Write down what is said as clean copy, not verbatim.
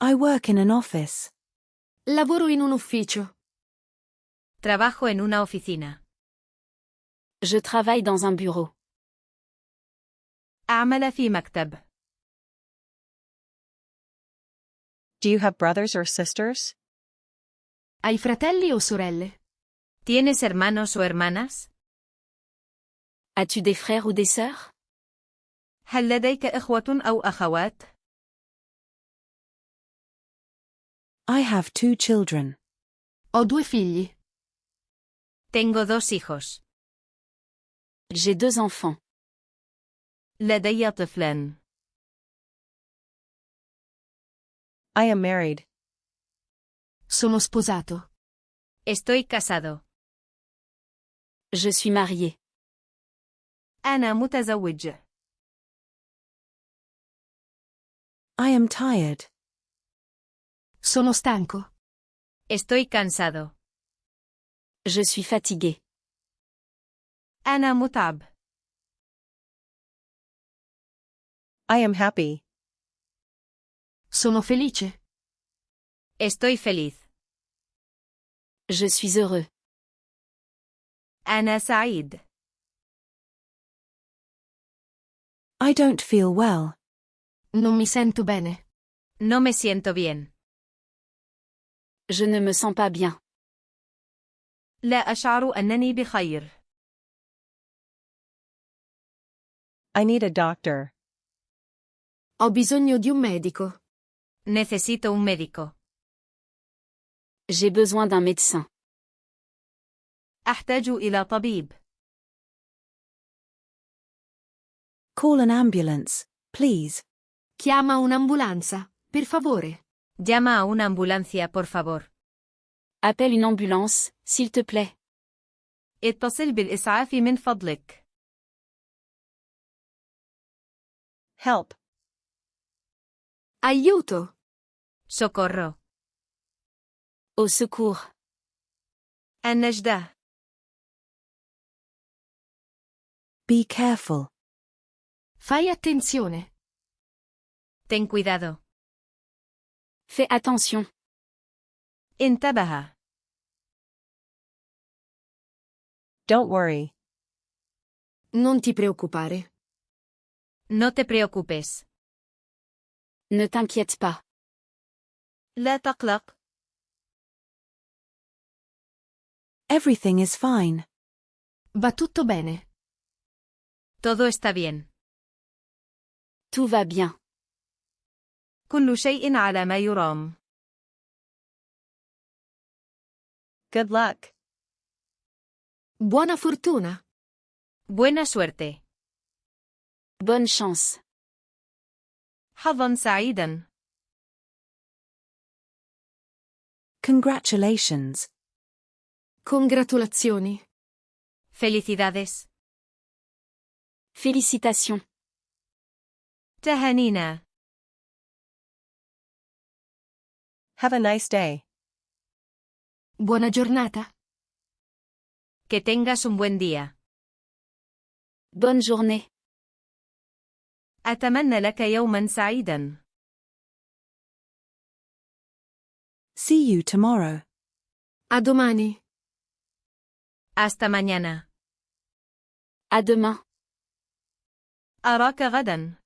I work in an office. Lavoro in un ufficio. Trabajo en una oficina. Je travaille dans un bureau. أعمل في مكتب. Do you have brothers or sisters? Hai fratelli o sorelle? ¿Tienes hermanos o hermanas? As-tu des frères ou des sœurs? هل لديك إخوة أو أخوات؟ I have 2 children. Ho 2 figli. Tengo 2 hijos. J'ai 2 enfants. لدي طفلان. I am married. Sono sposato. Estoy casado. Je suis marié. أنا متزوج. I am tired. Sono stanco. Estoy cansado. Je suis fatigué. أنا متعب. I am happy. Sono felice. Estoy feliz. Je suis heureux. أنا سعيد. I don't feel well. Non mi sento bene. No me siento bien. Je ne me sens pas bien. لا أشعر أنني بخير. I need a doctor. Ho bisogno di un medico. Necesito un médico. J'ai besoin d'un médecin. أحتاج إلى طبيب. Call an ambulance, please. Chiama un'ambulanza, per favore. Llama a una ambulancia, por favor. Appelle une ambulance, s'il te plaît. اتصل بالإسعاف من فضلك. Help. Aiuto. Socorro. Au secours. النجدة. Be careful. Fai attenzione. Ten cuidado. Fais attention. انتبه. Don't worry. Non ti preoccupare. No te preocupes. Ne t'inquiète pas. لا تقلق. Everything is fine. Va tutto bene. Todo está bien. Tout va bien. كل شيء على ما يرام. Good luck. Buona fortuna. Buena suerte. Bonne chance. حظا سعيدا. Congratulations. Congratulazioni. Felicidades. Félicitations. تهانينا. Have a nice day. Buona giornata. Que tengas un buen día. Bonne journée. أتمنى لك يوما سعيدا. See you tomorrow. A domani. Hasta mañana. À demain. أراك غدا.